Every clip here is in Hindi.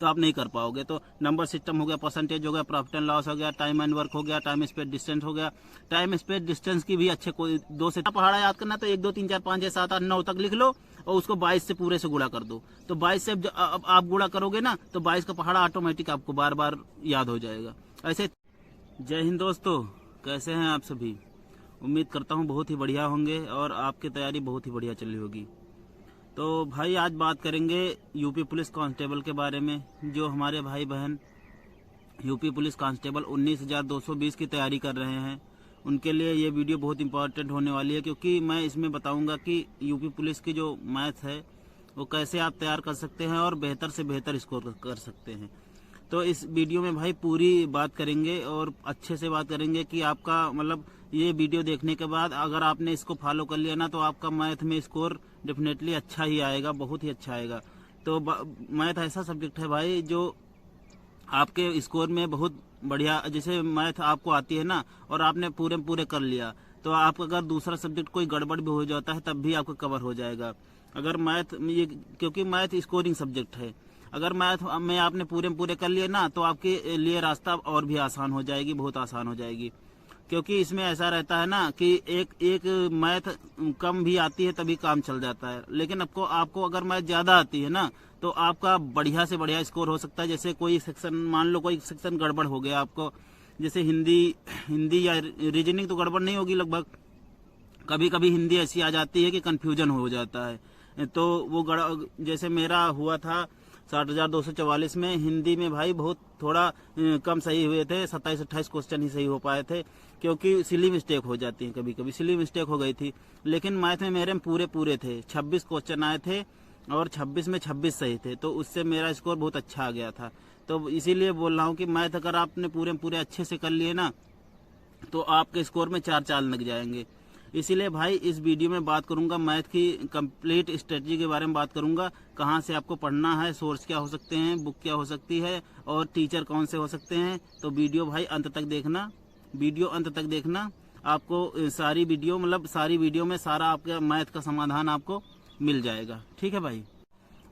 तो आप नहीं कर पाओगे। तो नंबर सिस्टम हो गया, परसेंटेज हो गया, प्रॉफिट एंड लॉस हो गया, टाइम एंड वर्क हो गया, टाइम स्पेस डिस्टेंस हो गया। टाइम स्पेस डिस्टेंस की भी अच्छे कोई 2 से पहाड़ा याद करना तो 1 2 3 4 5 6 7 8 9 तक लिख लो और उसको 22 से पूरे से गुणा कर दो। तो 22 से अब आप गुणा करोगे ना तो 22 का पहाड़ा ऑटोमेटिक आपको बार बार याद हो जाएगा। ऐसे जय हिंद दोस्तों, कैसे हैं आप सभी? उम्मीद करता हूँ बहुत ही बढ़िया होंगे और आपकी तैयारी बहुत ही बढ़िया चल रही होगी। तो भाई आज बात करेंगे यूपी पुलिस कांस्टेबल के बारे में। जो हमारे भाई बहन यूपी पुलिस कांस्टेबल 19,220 की तैयारी कर रहे हैं उनके लिए ये वीडियो बहुत इंपॉर्टेंट होने वाली है, क्योंकि मैं इसमें बताऊंगा कि यूपी पुलिस की जो मैथ है वो कैसे आप तैयार कर सकते हैं और बेहतर से बेहतर स्कोर कर सकते हैं। तो इस वीडियो में भाई पूरी बात करेंगे और अच्छे से बात करेंगे कि आपका मतलब ये वीडियो देखने के बाद अगर आपने इसको फॉलो कर लिया ना तो आपका मैथ में स्कोर डेफिनेटली अच्छा ही आएगा, बहुत ही अच्छा आएगा। तो मैथ ऐसा सब्जेक्ट है भाई जो आपके स्कोर में बहुत बढ़िया, जैसे मैथ आपको आती है ना और आपने पूरे कर लिया तो आप अगर दूसरा सब्जेक्ट कोई गड़बड़ भी हो जाता है तब भी आपको कवर हो जाएगा। अगर मैथ ये, क्योंकि मैथ स्कोरिंग सब्जेक्ट है, अगर मैथ में आपने पूरे कर लिए ना तो आपके लिए रास्ता और भी आसान हो जाएगी, बहुत आसान हो जाएगी। क्योंकि इसमें ऐसा रहता है ना कि एक मैथ कम भी आती है तभी काम चल जाता है, लेकिन आपको अगर मैथ ज्यादा आती है ना तो आपका बढ़िया से बढ़िया स्कोर हो सकता है। जैसे कोई सेक्शन, मान लो कोई सेक्शन गड़बड़ हो गया आपको, जैसे हिंदी या रीजनिंग तो गड़बड़ नहीं होगी लगभग, कभी कभी हिंदी ऐसी आ जाती है कि कंफ्यूजन हो जाता है। तो वो जैसे मेरा हुआ था 60,244 में हिंदी में भाई बहुत थोड़ा कम सही हुए थे, 27-28 क्वेश्चन ही सही हो पाए थे, क्योंकि सिली मिस्टेक हो जाती है, कभी कभी सिली मिस्टेक हो गई थी। लेकिन मैथ में मेरे पूरे थे, 26 क्वेश्चन आए थे और 26 में 26 सही थे, तो उससे मेरा स्कोर बहुत अच्छा आ गया था। तो इसीलिए बोल रहा हूँ कि मैथ अगर आपने पूरे अच्छे से कर लिए ना तो आपके स्कोर में 4 चाल लग जाएंगे। इसीलिए भाई इस वीडियो में बात करूंगा मैथ की कंप्लीट स्ट्रेटजी के बारे में बात करूंगा, कहां से आपको पढ़ना है, सोर्स क्या हो सकते हैं, बुक क्या हो सकती है और टीचर कौन से हो सकते हैं। तो वीडियो भाई अंत तक देखना, वीडियो अंत तक देखना, आपको सारी वीडियो में सारा आपका मैथ का समाधान आपको मिल जाएगा। ठीक है भाई।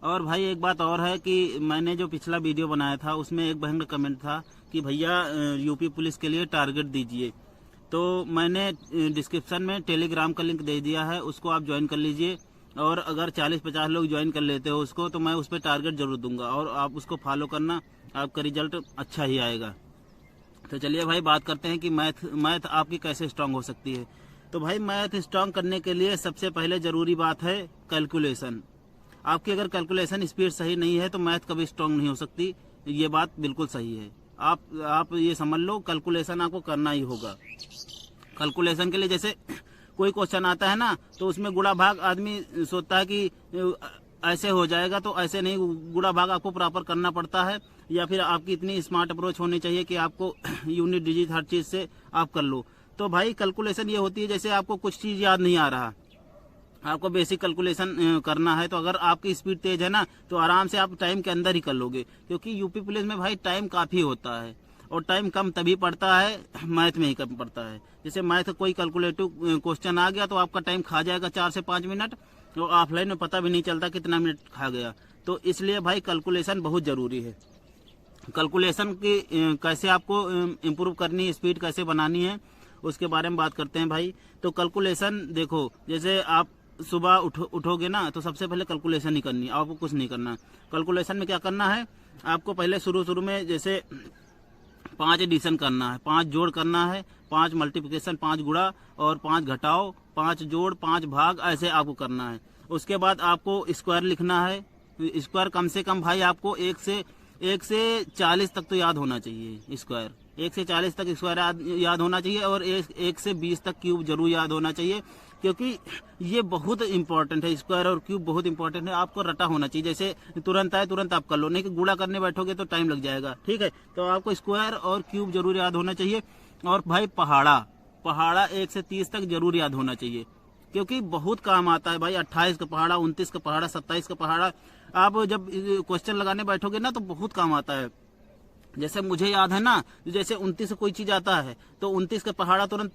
और भाई एक बात और है कि मैंने जो पिछला वीडियो बनाया था उसमें एक बहन का कमेंट था कि भैया यूपी पुलिस के लिए टारगेट दीजिए। तो मैंने डिस्क्रिप्शन में टेलीग्राम का लिंक दे दिया है, उसको आप ज्वाइन कर लीजिए। और अगर 40-50 लोग ज्वाइन कर लेते हो उसको तो मैं उस पर टारगेट जरूर दूंगा और आप उसको फॉलो करना, आपका रिजल्ट अच्छा ही आएगा। तो चलिए भाई बात करते हैं कि मैथ आपकी कैसे स्ट्रांग हो सकती है। तो भाई मैथ स्ट्रांग करने के लिए सबसे पहले जरूरी बात है कैलकुलेशन। आपकी अगर कैलकुलेशन स्पीड सही नहीं है तो मैथ कभी स्ट्रांग नहीं हो सकती, ये बात बिल्कुल सही है। आप ये समझ लो कैलकुलेशन आपको करना ही होगा। कैलकुलेशन के लिए जैसे कोई क्वेश्चन आता है ना तो उसमें गुणा भाग आदमी सोचता है कि ऐसे हो जाएगा, तो ऐसे नहीं, गुणा भाग आपको प्रॉपर करना पड़ता है, या फिर आपकी इतनी स्मार्ट अप्रोच होनी चाहिए कि आपको यूनिट डिजिट हर चीज से आप कर लो। तो भाई कैलकुलेशन ये होती है जैसे आपको कुछ चीज याद नहीं आ रहा, आपको बेसिक कैलकुलेशन करना है, तो अगर आपकी स्पीड तेज है ना तो आराम से आप टाइम के अंदर ही कर लोगे। क्योंकि यूपी पुलिस में भाई टाइम काफी होता है और टाइम कम तभी पड़ता है, मैथ में ही कम पड़ता है। जैसे मैथ कोई कैलकुलेटिव क्वेश्चन आ गया तो आपका टाइम खा जाएगा 4 से 5 मिनट, तो ऑफलाइन में पता भी नहीं चलता कितना मिनट खा गया। तो इसलिए भाई कैलकुलेशन बहुत जरूरी है। कैलकुलेशन की कैसे आपको इम्प्रूव करनी है, स्पीड कैसे बनानी है, उसके बारे में बात करते हैं भाई। तो कैलकुलेशन देखो, जैसे आप सुबह उठोगे ना तो सबसे पहले कैलकुलेशन ही करनी है, आपको कुछ नहीं करना। कैलकुलेशन में क्या करना है, आपको पहले शुरू में जैसे 5 एडिशन करना है, 5 जोड़ करना है, 5 मल्टीप्लिकेशन, 5 गुणा और 5 घटाओ, 5 जोड़, 5 भाग, ऐसे आपको करना है। उसके बाद आपको स्क्वायर लिखना है। स्क्वायर कम से कम भाई आपको 1 से 40 तक तो याद होना चाहिए स्क्वायर, 1 से 40 तक स्क्वायर याद होना चाहिए और 1 से 20 तक क्यूब जरूर याद होना चाहिए, क्योंकि ये बहुत इंपॉर्टेंट है। स्क्वायर और क्यूब बहुत इंपॉर्टेंट है, आपको रटा होना चाहिए। जैसे तुरंत आए तुरंत आप कर लो, नहीं कि गुणा करने बैठोगे तो टाइम लग जाएगा। ठीक है, तो आपको स्क्वायर और क्यूब जरूर याद होना चाहिए। और भाई पहाड़ा 1 से 30 तक जरूर याद होना चाहिए, क्योंकि बहुत काम आता है भाई। 28 का पहाड़ा, 29 का पहाड़ा, 27 का पहाड़ा, आप जब क्वेश्चन लगाने बैठोगे ना तो बहुत काम आता है। जैसे मुझे याद है ना, जैसे 29 से कोई चीज आता है तो 29 का पहाड़ा तुरंत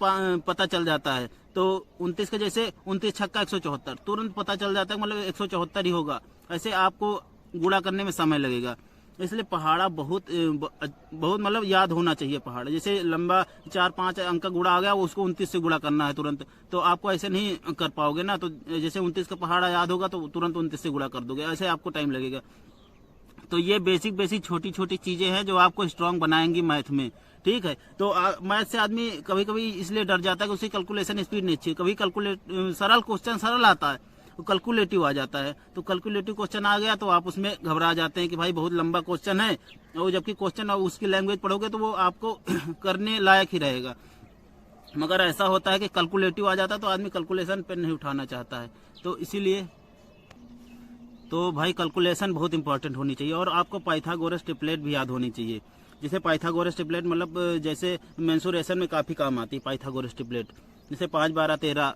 पता चल जाता है। तो 29 का जैसे 29 छक्का 174 तुरंत पता चल जाता है, मतलब 174 ही होगा। ऐसे आपको गुणा करने में समय लगेगा। इसलिए पहाड़ा बहुत मतलब याद होना चाहिए पहाड़। जैसे लंबा 4-5 अंक का गुणा आ गया, उसको 29 से गुणा करना है तुरंत, तो आपको ऐसे नहीं कर पाओगे ना। तो जैसे 29 का पहाड़ा याद होगा तो तुरंत 29 से गुणा कर दोगे, ऐसे आपको टाइम लगेगा। तो ये बेसिक छोटी छोटी चीजें हैं जो आपको स्ट्रांग बनाएंगी मैथ में, ठीक है। तो मैथ से आदमी कभी कभी इसलिए डर जाता है कि उसकी कैलकुलेशन स्पीड नहीं अच्छी। कभी सरल क्वेश्चन सरल आता है, तो कैलकुलेटिव आ जाता है। तो कैलकुलेटिव क्वेश्चन आ गया तो आप उसमें घबरा जाते हैं कि भाई बहुत लंबा क्वेश्चन है, और जबकि क्वेश्चन उसकी लैंग्वेज पढ़ोगे तो वो आपको करने लायक ही रहेगा। मगर ऐसा होता है कि कैलकुलेटिव आ जाता है तो आदमी कैलकुलेशन पे नहीं उठाना चाहता है। तो इसीलिए तो भाई कैलकुलेशन बहुत इंपॉर्टेंट होनी चाहिए। और आपको पाइथागोरस ट्रिपलेट भी याद होनी चाहिए। जैसे पाइथागोरस ट्रिपलेट मतलब जैसे मेंसुरेशन में काफ़ी काम आती है पाइथागोरस ट्रिपलेट। जैसे 5, 12, 13,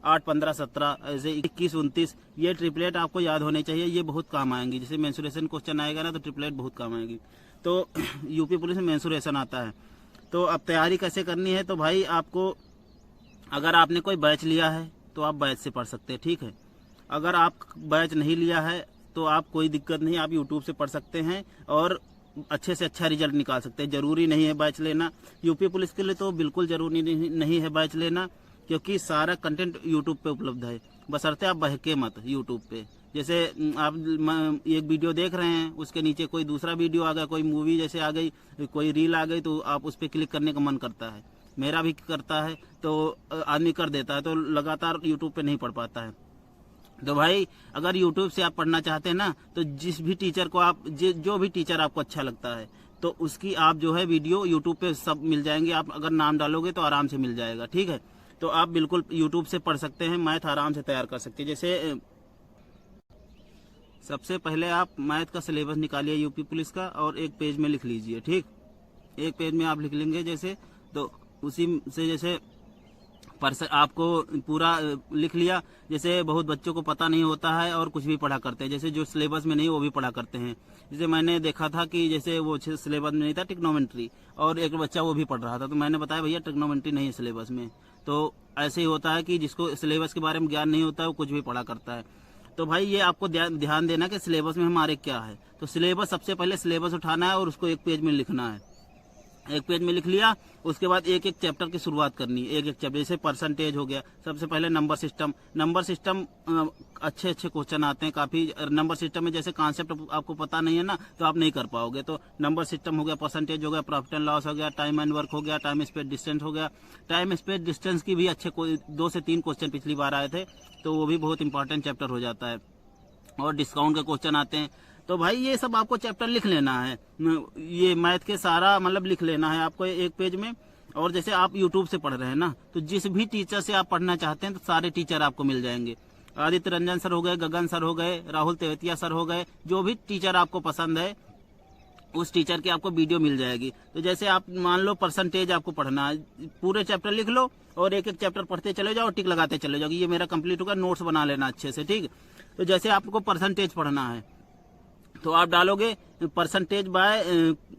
8, 15, 17, ऐसे 21, 29 ये ट्रिपलेट आपको याद होने चाहिए। ये बहुत काम आएंगी। जैसे मेंसुरेशन क्वेश्चन आएगा ना तो ट्रिपलेट बहुत काम आएगी। तो यूपी पुलिस में मेंसुरेशन आता है। तो अब तैयारी कैसे करनी है, तो भाई आपको अगर आपने कोई बैच लिया है तो आप बैच से पढ़ सकते हैं, ठीक है। अगर आप बैच नहीं लिया है तो आप कोई दिक्कत नहीं, आप यूट्यूब से पढ़ सकते हैं और अच्छे से अच्छा रिजल्ट निकाल सकते हैं। जरूरी नहीं है बैच लेना। यूपी पुलिस के लिए तो बिल्कुल जरूरी नहीं है बैच लेना, क्योंकि सारा कंटेंट यूट्यूब पे उपलब्ध है। बशर्ते आप बहके मत यूट्यूब पे। जैसे आप एक वीडियो देख रहे हैं, उसके नीचे कोई दूसरा वीडियो आ गया, कोई मूवी जैसे आ गई, कोई रील आ गई, तो आप उस पर क्लिक करने का मन करता है। मेरा भी करता है, तो आदमी कर देता है, तो लगातार यूट्यूब पे नहीं पढ़ पाता है। तो भाई अगर YouTube से आप पढ़ना चाहते हैं ना, तो जिस भी टीचर को आप जो भी टीचर आपको अच्छा लगता है, तो उसकी आप जो है वीडियो YouTube पे सब मिल जाएंगे। आप अगर नाम डालोगे तो आराम से मिल जाएगा, ठीक है। तो आप बिल्कुल YouTube से पढ़ सकते हैं, मैथ आराम से तैयार कर सकते हैं। जैसे सबसे पहले आप मैथ का सिलेबस निकालिए यूपी पुलिस का और एक पेज में लिख लीजिए, ठीक। एक पेज में आप लिख लेंगे जैसे, तो उसी से जैसे आपको पूरा लिख लिया। जैसे बहुत बच्चों को पता नहीं होता है और कुछ भी पढ़ा करते हैं, जैसे जो सिलेबस में नहीं वो भी पढ़ा करते हैं। जैसे मैंने देखा था कि जैसे वो सिलेबस में नहीं था ट्रिग्नोमेट्री, और एक बच्चा वो भी पढ़ रहा था, तो मैंने बताया भैया ट्रिग्नोमेट्री नहीं है सिलेबस में। तो ऐसे ही होता है कि जिसको सिलेबस के बारे में ज्ञान नहीं होता है वो कुछ भी पढ़ा करता है। तो भाई ये आपको ध्यान देना कि सिलेबस में हमारे क्या है। तो सिलेबस, सबसे पहले सिलेबस उठाना है और उसको एक पेज में लिखना है। एक पेज में लिख लिया, उसके बाद एक एक चैप्टर की शुरुआत करनी है। एक एक चैप्टर, जैसे परसेंटेज हो गया, सबसे पहले नंबर सिस्टम अच्छे क्वेश्चन आते हैं काफी। नंबर सिस्टम में जैसे कॉन्सेप्ट आपको पता नहीं है ना, तो आप नहीं कर पाओगे। तो नंबर सिस्टम हो गया, परसेंटेज हो गया, प्रॉफिट एंड लॉस हो गया, टाइम एंड वर्क हो गया, टाइम स्पेस डिस्टेंस हो गया। टाइम स्पेस डिस्टेंस की भी अच्छे 2 से 3 क्वेश्चन पिछली बार आए थे, तो वो भी बहुत इंपॉर्टेंट चैप्टर हो जाता है। और डिस्काउंट के क्वेश्चन आते हैं। तो भाई ये सब आपको चैप्टर लिख लेना है, ये मैथ के सारा मतलब लिख लेना है आपको एक पेज में। और जैसे आप यूट्यूब से पढ़ रहे हैं ना, तो जिस भी टीचर से आप पढ़ना चाहते हैं तो सारे टीचर आपको मिल जाएंगे। आदित्य रंजन सर हो गए, गगन सर हो गए, राहुल तेवतिया सर हो गए, जो भी टीचर आपको पसंद है उस टीचर की आपको वीडियो मिल जाएगी। तो जैसे आप मान लो परसेंटेज आपको पढ़ना है, पूरे चैप्टर लिख लो और एक एक चैप्टर पढ़ते चले जाओ, टिक लगाते चले जाओ, ये मेरा कंप्लीट होगा। नोट्स बना लेना अच्छे से, ठीक। तो जैसे आपको परसेंटेज पढ़ना है तो आप डालोगे परसेंटेज बाय,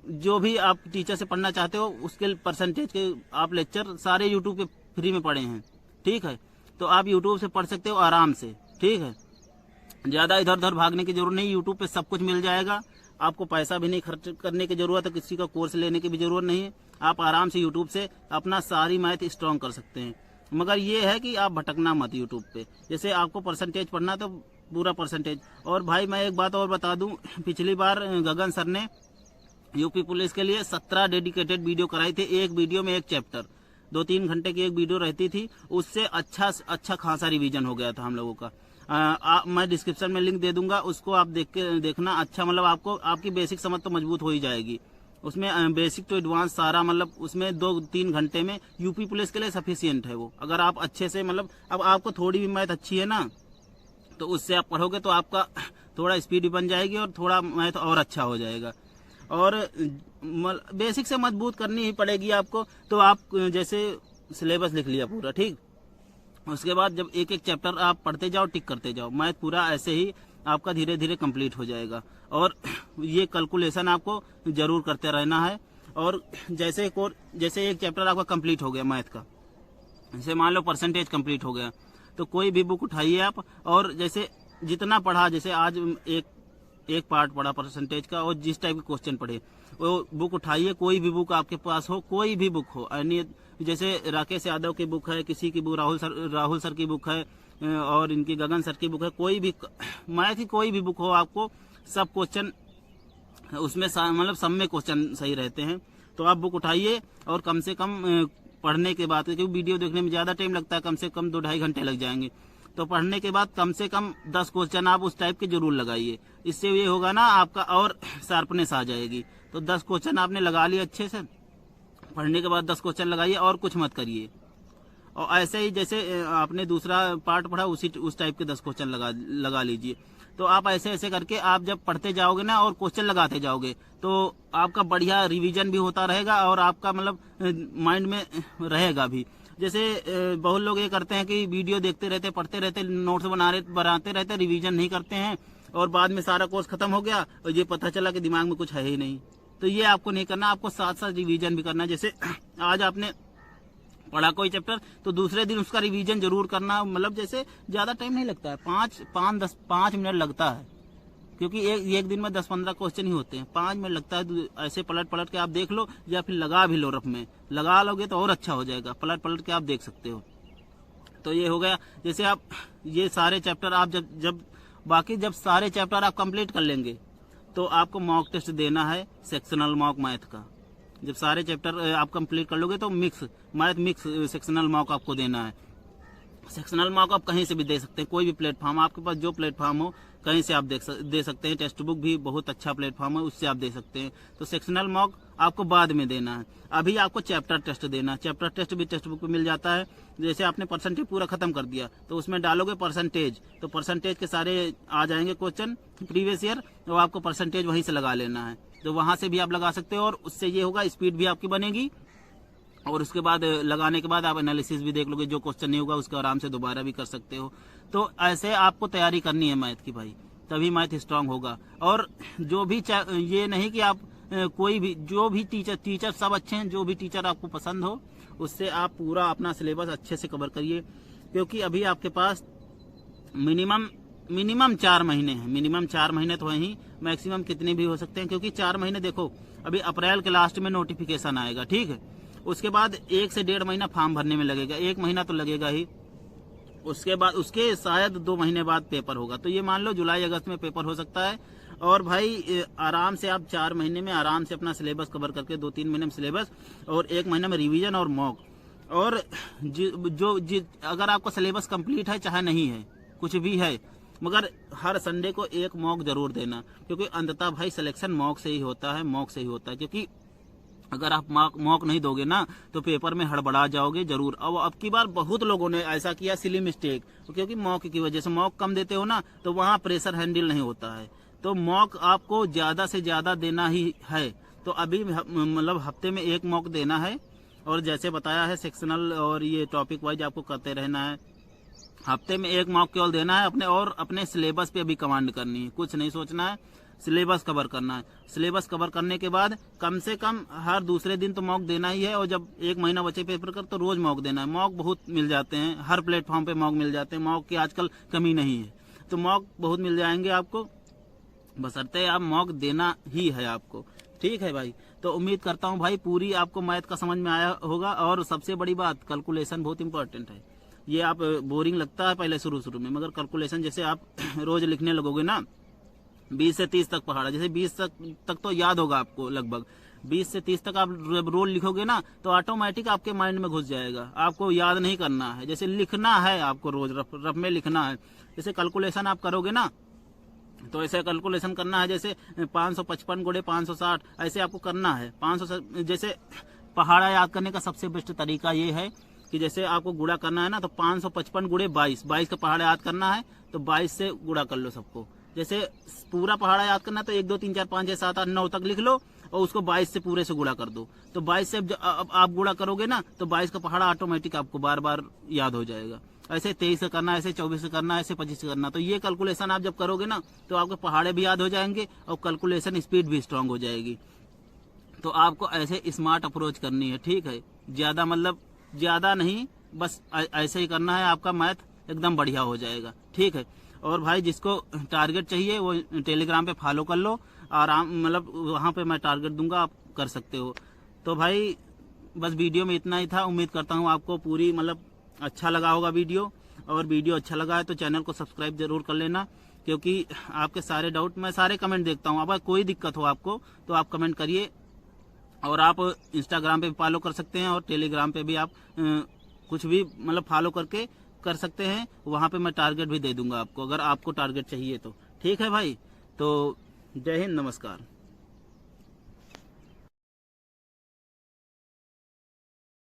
जो भी आप टीचर से पढ़ना चाहते हो उसके परसेंटेज के आप लेक्चर सारे यूट्यूब पे फ्री में पढ़े हैं, ठीक है। तो आप यूट्यूब से पढ़ सकते हो आराम से, ठीक है। ज्यादा इधर उधर भागने की जरूरत नहीं, यूट्यूब पे सब कुछ मिल जाएगा। आपको पैसा भी नहीं खर्च करने की जरूरत है, किसी का कोर्स लेने की भी जरूरत नहीं है। आप आराम से यूट्यूब से अपना सारी मैथ स्ट्रॉन्ग कर सकते हैं। मगर ये है कि आप भटकना मत यूट्यूब पे। जैसे आपको परसेंटेज पढ़ना तो पूरा परसेंटेज। और भाई मैं एक बात और बता दूं, पिछली बार गगन सर ने यूपी पुलिस के लिए 17 डेडिकेटेड वीडियो कराई थी। एक वीडियो में एक चैप्टर, 2-3 घंटे की एक वीडियो रहती थी, उससे अच्छा खासा रिवीजन हो गया था हम लोगों का। मैं डिस्क्रिप्शन में लिंक दे दूंगा, उसको आप देखना। अच्छा मतलब आपको आपकी बेसिक समझ तो मजबूत हो ही जाएगी। उसमें बेसिक टू एडवांस सारा मतलब उसमें 2-3 घंटे में यूपी पुलिस के लिए सफिशियंट है वो। अगर आप अच्छे से मतलब अब आपको थोड़ी भी मैथ अच्छी है ना, तो उससे आप पढ़ोगे तो आपका थोड़ा स्पीड भी बन जाएगी और थोड़ा मैथ और अच्छा हो जाएगा। और बेसिक से मजबूत करनी ही पड़ेगी आपको। तो आप जैसे सिलेबस लिख लिया पूरा, ठीक। उसके बाद जब एक एक चैप्टर आप पढ़ते जाओ, टिक करते जाओ, मैथ पूरा ऐसे ही आपका धीरे धीरे कंप्लीट हो जाएगा। और ये कैलकुलेशन आपको जरूर करते रहना है। और जैसे एक चैप्टर आपका कंप्लीट हो गया मैथ का, जैसे मान लो परसेंटेज कंप्लीट हो गया, तो कोई भी बुक उठाइए आप और जैसे जितना पढ़ा, जैसे आज एक एक पार्ट पढ़ा परसेंटेज का और जिस टाइप के क्वेश्चन पढ़े वो बुक उठाइए, कोई भी बुक आपके पास हो, कोई भी बुक हो, यानी जैसे राकेश यादव की बुक है, किसी की बुक राहुल सर की बुक है और इनकी गगन सर की बुक है, कोई भी मैथ की कोई भी बुक हो, आपको सब क्वेश्चन उसमें मतलब सब में क्वेश्चन सही रहते हैं। तो आप बुक उठाइए और कम से कम पढ़ने के बाद, क्योंकि वीडियो देखने में ज़्यादा टाइम लगता है, कम से कम 2-2.5 घंटे लग जाएंगे, तो पढ़ने के बाद कम से कम 10 क्वेश्चन आप उस टाइप के जरूर लगाइए। इससे ये होगा ना आपका और शार्पनेस आ जाएगी। तो 10 क्वेश्चन आपने लगा लिए अच्छे से, पढ़ने के बाद 10 क्वेश्चन लगाइए और कुछ मत करिए। और ऐसे ही जैसे आपने दूसरा पार्ट पढ़ा उस टाइप के 10 क्वेश्चन लगा लीजिए। तो आप ऐसे ऐसे करके आप जब पढ़ते जाओगे ना और क्वेश्चन लगाते जाओगे तो आपका बढ़िया रिवीजन भी होता रहेगा और आपका मतलब माइंड में रहेगा भी। जैसे बहुत लोग ये करते हैं कि वीडियो देखते रहते, पढ़ते रहते, नोट्स बनाते रहते, रिवीजन नहीं करते हैं और बाद में सारा कोर्स खत्म हो गया और ये पता चला कि दिमाग में कुछ है ही नहीं। तो ये आपको नहीं करना, आपको साथ साथ रिवीजन भी करना। जैसे आज आपने पढ़ा कोई चैप्टर तो दूसरे दिन उसका रिवीजन जरूर करना। मतलब जैसे ज्यादा टाइम नहीं लगता है, 5 मिनट लगता है, क्योंकि एक दिन में 10-15 क्वेश्चन ही होते हैं, 5 मिनट लगता है। ऐसे पलट के आप देख लो या फिर लगा भी लो, रफ में लगा लोगे तो और अच्छा हो जाएगा, पलट के आप देख सकते हो। तो ये हो गया। जैसे आप ये सारे चैप्टर आप जब सारे चैप्टर आप कंप्लीट कर लेंगे तो आपको मॉक टेस्ट देना है, सेक्शनल मॉक मैथ का। जब सारे चैप्टर आप कंप्लीट कर लोगे तो मिक्स सेक्शनल मॉक आपको देना है। सेक्शनल मॉक आप कहीं से भी दे सकते हैं, कोई भी प्लेटफॉर्म, आपके पास जो प्लेटफॉर्म हो कहीं से आप दे सकते हैं। टेक्स्ट बुक भी बहुत अच्छा प्लेटफॉर्म है, उससे आप दे सकते हैं। तो सेक्शनल मॉक आपको बाद में देना है, अभी आपको चैप्टर टेस्ट देना है। चैप्टर टेस्ट भी टेक्स्ट बुक में मिल जाता है। जैसे आपने परसेंटेज पूरा खत्म कर दिया तो उसमें डालोगे परसेंटेज, तो परसेंटेज के सारे आ जाएंगे क्वेश्चन प्रीवियस ईयर, तो आपको परसेंटेज वहीं से लगा लेना है। तो वहां से भी आप लगा सकते हो और उससे ये होगा स्पीड भी आपकी बनेगी और उसके बाद लगाने के बाद आप एनालिसिस भी देख लोगे, जो क्वेश्चन नहीं होगा उसका आराम से दोबारा भी कर सकते हो। तो ऐसे आपको तैयारी करनी है मैथ की भाई, तभी मैथ स्ट्रांग होगा। और जो भी ये नहीं कि आप कोई भी जो भी टीचर सब अच्छे हैं, जो भी टीचर आपको पसंद हो उससे आप पूरा अपना सिलेबस अच्छे से कवर करिए, क्योंकि अभी आपके पास मिनिमम 4 महीने हैं। मिनिमम 4 महीने तो है ही, मैक्सिमम कितने भी हो सकते हैं, क्योंकि 4 महीने देखो अभी अप्रैल के लास्ट में नोटिफिकेशन आएगा, ठीक है। उसके बाद 1 से 1.5 महीना फॉर्म भरने में लगेगा, 1 महीना तो लगेगा ही। उसके बाद उसके शायद 2 महीने बाद पेपर होगा। तो ये मान लो जुलाई अगस्त में पेपर हो सकता है। और भाई आराम से आप 4 महीने में आराम से अपना सिलेबस कवर करके 2-3 महीने में सिलेबस और 1 महीने में रिवीजन और मॉक। और अगर आपका सिलेबस कंप्लीट है चाहे नहीं है, कुछ भी है, मगर हर संडे को एक मॉक जरूर देना, क्योंकि अंततः भाई सिलेक्शन मॉक से ही होता है। क्योंकि अगर आप मॉक नहीं दोगे ना तो पेपर में हड़बड़ा जाओगे जरूर। अब की बार बहुत लोगों ने ऐसा किया, सिली मिस्टेक, क्योंकि मॉक की वजह से मॉक कम देते हो ना तो वहाँ प्रेशर हैंडल नहीं होता है। तो मॉक आपको ज्यादा से ज्यादा देना ही है। तो अभी मतलब हफ्ते में 1 मॉक देना है और जैसे बताया है सेक्शनल और ये टॉपिक वाइज आपको करते रहना है। हफ्ते में 1 मॉक केवल देना है अपने सिलेबस पे अभी कमांड करनी है, कुछ नहीं सोचना है, सिलेबस कवर करना है। सिलेबस कवर करने के बाद कम से कम हर दूसरे दिन तो मॉक देना ही है, और जब 1 महीना बचे पेपर कर तो रोज मॉक देना है। मॉक बहुत मिल जाते हैं, हर प्लेटफॉर्म पे मॉक मिल जाते हैं, मॉक की आजकल कमी नहीं है। तो मॉक बहुत मिल जाएंगे आपको, बशर्ते आप मॉक देना ही है आपको, ठीक है भाई। तो उम्मीद करता हूँ भाई पूरी आपको मैथ का समझ में आया होगा। और सबसे बड़ी बात, कैलकुलेशन बहुत इंपॉर्टेंट है। ये आप बोरिंग लगता है पहले शुरू में, मगर कैलकुलेशन जैसे आप रोज लिखने लगोगे ना 20 से 30 तक पहाड़ा, जैसे 20 तक तो याद होगा आपको लगभग, 20 से 30 तक आप रोल लिखोगे ना तो ऑटोमेटिक आपके माइंड में घुस जाएगा, आपको याद नहीं करना है, जैसे लिखना है आपको, रोज रफ में लिखना है। जैसे कैलकुलेशन आप करोगे ना तो ऐसे कैलकुलेशन करना है, जैसे 555 गुणे 560 ऐसे आपको करना है। 500 जैसे पहाड़ा याद करने का सबसे बेस्ट तरीका ये है कि जैसे आपको गुणा करना है ना तो 555 गुणे 22 का पहाड़ा याद करना है, तो 22 से गुणा कर लो सबको। जैसे पूरा पहाड़ा याद करना तो 1 2 3 4 5 6 7 8 9 तक लिख लो और उसको 22 से पूरे से गुणा कर दो। तो 22 से आप गुणा करोगे ना तो 22 का पहाड़ा ऑटोमेटिक आपको बार बार याद हो जाएगा। ऐसे 23 से करना, ऐसे 24 से करना, ऐसे 25 से करना। तो ये कैलकुलेशन आप जब करोगे ना तो आपके पहाड़े भी याद हो जाएंगे और कैलकुलेशन स्पीड भी स्ट्रांग हो जाएगी। तो आपको ऐसे स्मार्ट अप्रोच करनी है, ठीक है। ज्यादा नहीं, बस ऐसे ही करना है, आपका मैथ एकदम बढ़िया हो जाएगा, ठीक है। और भाई जिसको टारगेट चाहिए वो टेलीग्राम पे फॉलो कर लो, आराम मतलब वहाँ पे मैं टारगेट दूंगा, आप कर सकते हो। तो भाई बस वीडियो में इतना ही था। उम्मीद करता हूँ आपको पूरी मतलब अच्छा लगा होगा वीडियो, और वीडियो अच्छा लगा है तो चैनल को सब्सक्राइब जरूर कर लेना, क्योंकि आपके सारे डाउट मैं सारे कमेंट देखता हूँ। अगर कोई दिक्कत हो आपको तो आप कमेंट करिए, और आप इंस्टाग्राम पे भी फॉलो कर सकते हैं और टेलीग्राम पे भी आप कुछ भी मतलब फॉलो करके कर सकते हैं। वहाँ पे मैं टारगेट भी दे दूंगा आपको, अगर आपको टारगेट चाहिए तो। ठीक है भाई, तो जय हिंद, नमस्कार।